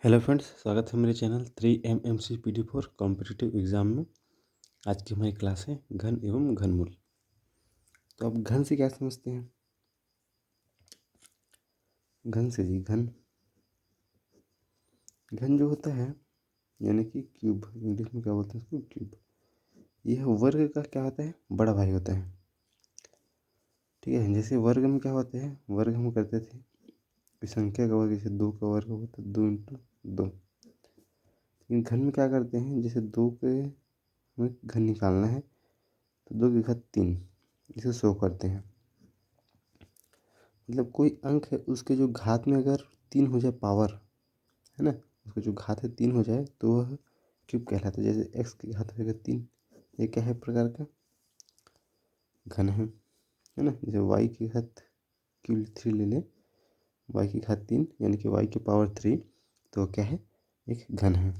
Hello friends, स्वागत है मेरे channel 3MMC PD4 competitive exam में। आज की हमारी क्लास है घन एवं घनमूल। तो अब घन से क्या समझते हैं? घन से जी घन जो होता है यानी कि क्यूब, इंग्लिश में क्या बोलते हैं उसको? क्यूब। यह वर्ग का क्या होता है? बड़ा भाई होता है। ठीक है, जैसे वर्ग में क्या होते हैं? वर्ग हम करते थे कोई संख्या का वर्ग, जैसे 2 का वर्ग होता है 2 इंटू 2। लेकिन घन में क्या करते हैं? जैसे 2 के हमें घन निकालना है तो 2 की घात 3, इसे 100 करते हैं। मतलब कोई अंक है उसके जो घात में अगर 3 हो जाए, पावर है ना, उसका जो घात है 3 हो जाए तो वह क्यूब कहलाता है। जैसे x की घात होगा 3, ये क्या है? प्रकार का घन है ना। जैसे y की घात क्यूब 3 ले लें, y की घात 3 यानी कि y की पावर 3, तो क्या है? एक घन है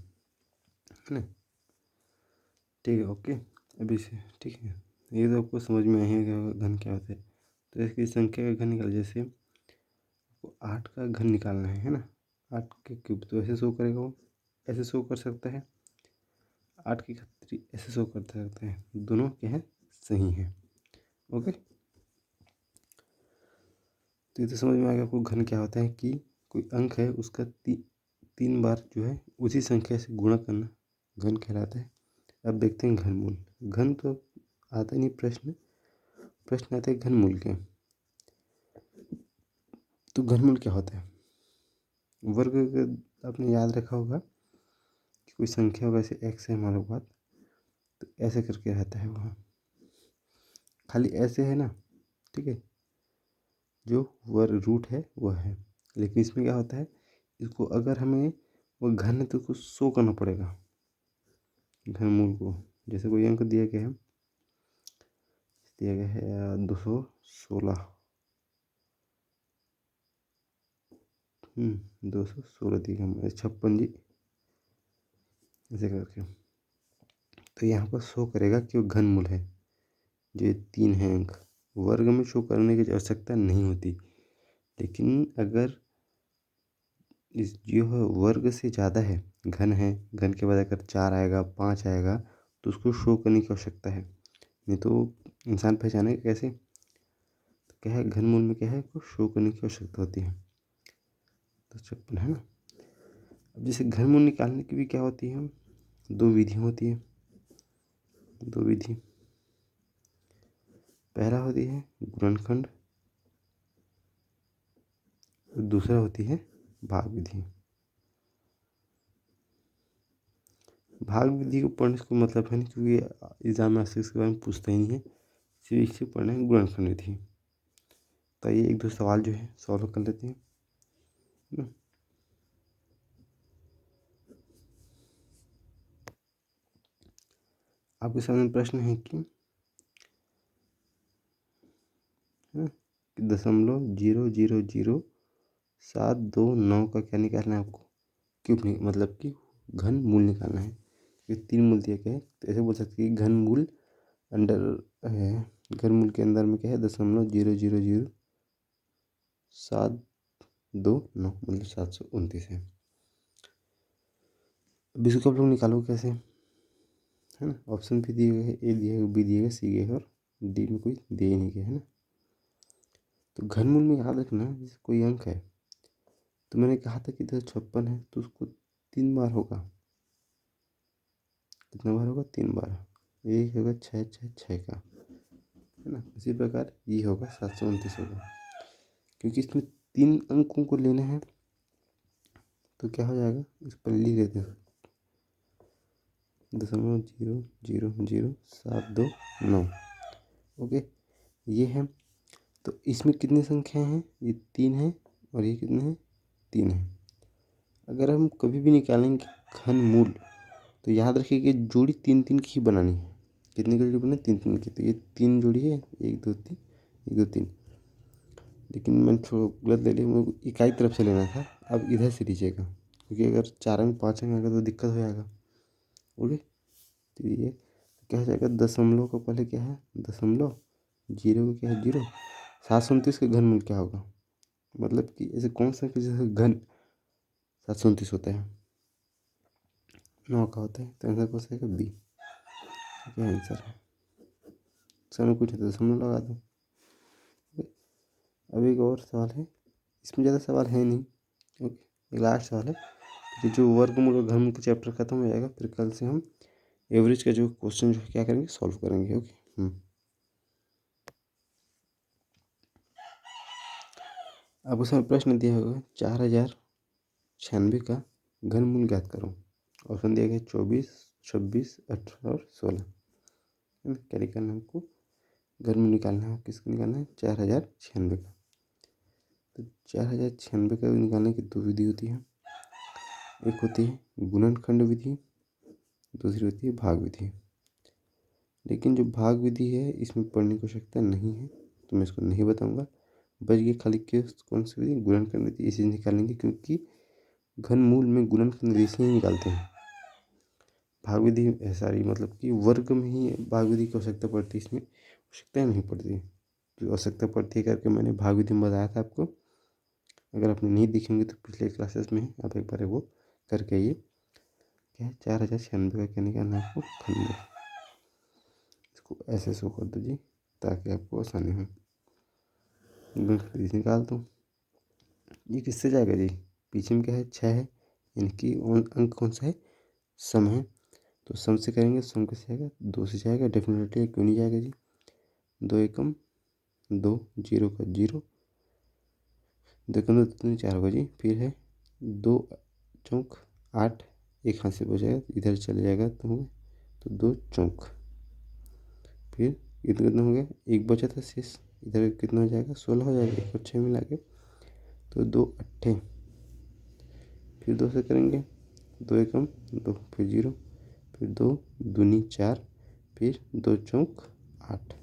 ना। ठीक है, ओके। अभी से ठीक है, ये तो आपको समझ में आएगा घन क्या होता है। तो इसकी संख्या का घन निकाल, जैसे आपको 8 का घन निकालना है ना, 8 के क्यूब तो ऐसे शो करेगा, वो ऐसे शो कर सकता है। 8 की घात ऐसे शो कर सकते हैं। दोनों क्या है? सही है। ओके, तो ये तो समझ में आ गया आपको घन क्या होता है कि कोई अंक है उसका 3 बार जो है उसी संख्या से गुणा करना घन कहलाता है। अब देखते हैं घनमूल। घन तो आता नहीं, प्रश्न आता है घनमूल के। तो घनमूल क्या होता है? वर्ग आपने याद रखा होगा कि कोई संख्या होगा, जैसे x है हमारे पास, तो ऐसे करके रहता है वहाँ, खाली ऐसे है ना। ठीक है, जो वर्ग रूट है वह है। लेकिन इसमें क्या होता है, इसको अगर हमें वो घन है तो उसको शो करना पड़ेगा घनमूल को। जैसे कोई अंक दिया गया है 216, 216 दिया गया, 56 जी, ऐसे करके। तो यहाँ पर शो करेगा कि वो घनमूल है। जो ये 3 है अंक, वर्ग में शो करने की आवश्यकता नहीं होती। लेकिन अगर इस जो है वर्ग से ज़्यादा है, घन है, घन के बाद अगर 4 आएगा, 5 आएगा, तो उसको शो करने की आवश्यकता है। नहीं तो इंसान पहचानेगा कैसे? तो क्या है, घनमूल में क्या है, को शो करने की आवश्यकता होती है। तो 56 है ना। अब जैसे घनमूल निकालने की भी क्या होती है? 2 विधियाँ होती है। 2 विधि, पहला होती है गुणनखंड, दूसरा होती है भाग विधि। भाग विधि को पढ़ने से कोई मतलब है नहीं, क्योंकि एग्जाम में इसके बारे में पूछता ही नहीं है। सिर्फ इससे पढ़ना है गुणनखंड विधि। तो ये 1-2 सवाल जो है सॉल्व कर लेते हैं ना। आपके सामने प्रश्न है कि 0.00729 का क्या निकालना है आपको? क्यूब नहीं, मतलब कि घन मूल निकालना है। ये 3 मूल दिया गया है, तो ऐसे बोल सकते हैं कि घन मूल अंडर है, घन मूल के अंदर में क्या है? 0.00729, मतलब 729 है। अब इसको आप लोग निकालो कैसे, है ना। ऑप्शन भी दिए गए हैं, ए दिया है, बी दिए गए, सी दिए है, और डी में कोई दिए नहीं गए, है ना। तो घनमूल में याद रखना, जैसे कोई अंक है तो मैंने कहा था कि 256 है, तो उसको 3 बार होगा। कितना बार होगा? 3 बार। एक होगा 666 का, है ना। इसी प्रकार ये होगा 729 होगा, क्योंकि इसमें 3 अंकों को लेना है। तो क्या हो जाएगा, इस पर लिख देते हैं 0.00729। ओके, ये है। तो इसमें कितनी संख्याएं हैं? ये 3 है, और ये कितने हैं? 3 है। अगर हम कभी भी निकालेंगे घन मूल, तो याद रखिए कि जोड़ी 3-3 की ही बनानी है। कितनी की जोड़ी बने? 3-3 की। तो ये 3 जोड़ी है, 1 2 3, 1 2 3। लेकिन मैंने थोड़ा गलत ले लिया, मेरे को इकाई तरफ से लेना था। अब इधर से लीजिएगा, क्योंकि अगर 4 अंक 5 अंक आएगा तो दिक्कत हो जाएगा। ओके, तो ये क्या हो जाएगा? दशमलव का पहले क्या है? दशमलव, जीरो का क्या है? जीरो। 729 का घनमूल क्या होगा? मतलब कि ऐसे कौन सा कि जैसे घन 729 होता है, 9 का होता है, तो आंसर कौन सा है? बी। क्या आंसर है? समय कुछ है तो समझ लगा दो। अब एक और सवाल है, इसमें ज़्यादा सवाल है नहीं। ओके, एक लास्ट सवाल है, फिर जो वर्गमूल और घनमूल का चैप्टर खत्म हो जाएगा, फिर कल से हम एवरेज का जो क्वेश्चन जो है क्या करेंगे, सॉल्व करेंगे। ओके। अब उसमें प्रश्न दिया होगा 4096 का घनमूल ज्ञात करो। ऑप्शन दिया गया 24, 26, 18 और 16। क्या निकालना है हमको? घनमूल निकालना है। किसका निकालना है? 4096 का। तो 4096 का निकालने की दो विधि होती है, एक होती है गुणनखंड विधि, दूसरी होती है भाग विधि। लेकिन जो भाग विधि है इसमें पढ़ने की आवश्यकता नहीं है, तो मैं इसको नहीं बताऊंगा। बच गई खाली कौन सी विधि? गुणनखंड विधि। इसे निकालेंगे क्योंकि घनमूल में गुणनखंड विधि से ही निकालते हैं। भाग विधि सारी मतलब कि वर्ग में ही भाग विधि की आवश्यकता पड़ती है, इसमें आवश्यकता नहीं पड़ती। जो आवश्यकता पड़ती है करके मैंने भाग विधि में बताया था आपको। अगर आपने नहीं देखेंगे तो पिछले क्लासेस में आप एक बार वो करके आइए। क्या है? 4096 का क्या निकालना है आपको? खंड। इसको ऐसे शो कर दो जी, ताकि आपको आसानी हो। निकाल दो। ये किससे जाएगा जी? पीछे में क्या है? 6 है, यानी कि अंक कौन सा है? सम है, तो सम से करेंगे। सम कैसे जाएगा? 2 से जाएगा डेफिनेटली। क्यों नहीं जाएगा जी? 2 एकम 2, 0 का 0, 2 एकम 2 4 होगा जी। फिर है 2 चौक 8, एक हाथ से बचेगा, इधर चले जाएगा तो 2 चौक। फिर इधर कितना हो गया? एक बचा था शेष, इधर कितना हो जाएगा? 16 हो जाएगा, 1 और 6 मिला के, तो 2 अट्ठे। फिर 2 से करेंगे, 2 एकम 2, फिर 0, फिर 2 दूनी 4, फिर 2 चौक 8।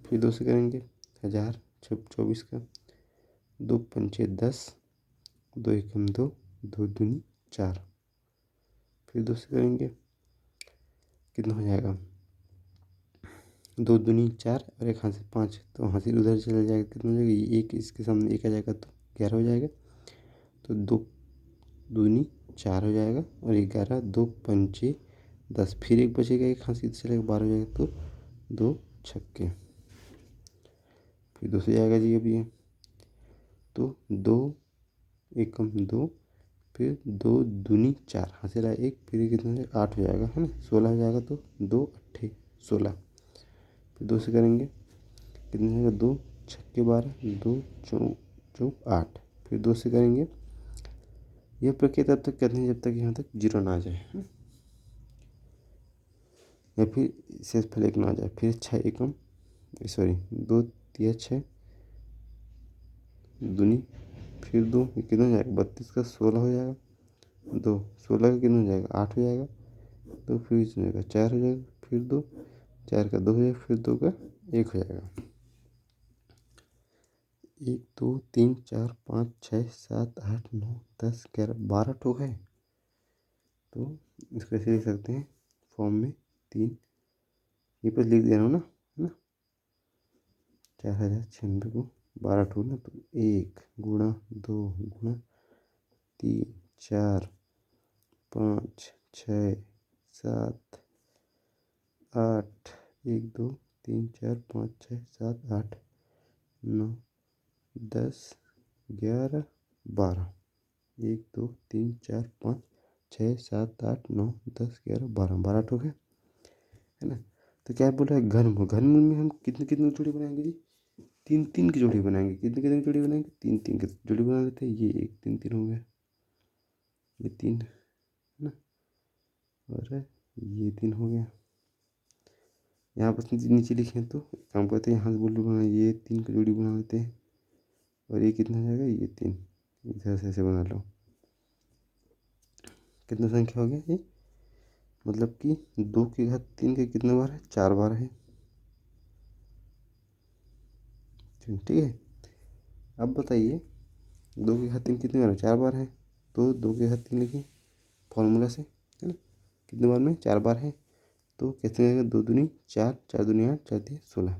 फिर 2 से करेंगे 1024 का, 2 पंचे 10, 2 एकम 2, 2 दूनी 4। फिर 2 से करेंगे, कितना हो जाएगा? 2 दूनी 4 और एक हाथ से 5, तो हासिल उधर चला जाएगा, कितना हो जाएगा? ये एक इसके सामने एक आ जाएगा तो 11 हो जाएगा। तो 2 दूनी 4 हो जाएगा और 11, 2 पंचे 10, फिर एक बचेगा, एक हासिल चलेगा, 12 हो जाएगा, तो 2 छक्के। फिर 2 से जाएगा जी अब ये, तो 2 एकम 2, फिर 2 दूनी 4, हासिल आया 1, फिर ये कितना हो जाएगा? 8 हो जाएगा, है ना? 16 हो जाएगा, तो 2 अट्ठे 16। फिर 2 से करेंगे, कितना हो जाएगा? 2 छक्के 12, 2 चौक 8। फिर 2 से करेंगे, यह प्रक्रिया तब तक करनी है जब तक यहाँ तक 0 ना आ जाए, या फिर शेषफल 1 ना आ जाए। फिर 6 एकम सॉरी 2 तिया 6 दूनी, फिर 2 ये कितना हो जाएगा? 32 का 16 हो जाएगा, 2 16 का कितना हो जाएगा? 8 हो जाएगा, तो फिर इसमें जाएगा 4 हो जाएगा, फिर 2 4 का 2 हो जाएगा, फिर 2 का 1 हो जाएगा। 1 2 3 4 5 6 7 8 9 10 11 12 ठो है, तो इसको ऐसे लिख सकते हैं फॉर्म में 3, ये पर लिख दे रहा हूँ ना, है ना? 4096 को 12 ठो ना, तो 1 गुणा 2 गुणा 3 4 5 6 7 8, 1 2 3 4 5 6 7 8 9 10 11 12, 1 2 3 4 5 6 7 8 9 10 11 12, 12 ठो है ना? तो क्या बोल रहा है? घनमूल। घनमूल में हम कितने कितने जोड़ी बनाएंगे जी? 3 3 की जोड़ी बनाएंगे। कितने कितने की जोड़ी बनाएंगे? 3 3 की जोड़ी बना लेते हैं। ये एक 3 3 हो गया, ये 3 है ना, और ये 3 हो गया। यहाँ पर नीचे लिखे तो काम करते हैं, यहाँ से बोल बना, ये 3 की जोड़ी बना लेते हैं, और ये कितना हो जाएगा? ये 3, इधर से ऐसे बना लो। कितना संख्या हो गया ये? मतलब कि 2 की घात 3 के कितने बार है? 4 बार है। ठीक है, अब बताइए 2 की घात 3 कितने बार है? 4 बार है, तो 2 की घात 3 लिखिए फॉर्मूला से, है ना? कितने बार में? 4 बार है, तो कैसे आएगा? 2 दूनी 4, 4 दूनी 8, 4 दिए 16।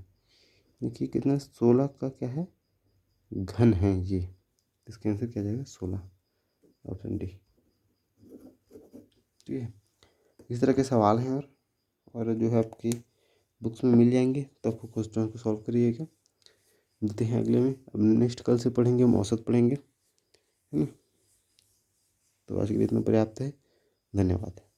देखिए कितना? 16 का क्या है? घन है ये, इसका आंसर क्या जाएगा? 16। Option D. ठीक है, इस तरह के सवाल हैं और जो है आपकी बुक्स में मिल जाएंगे, तो आपको क्वेश्चन को सॉल्व करिएगा। मिलते हैं अगले में। अब नेक्स्ट कल से पढ़ेंगे, हम औसत पढ़ेंगे, है ना। तो आज के लिए इतना पर्याप्त है। धन्यवाद।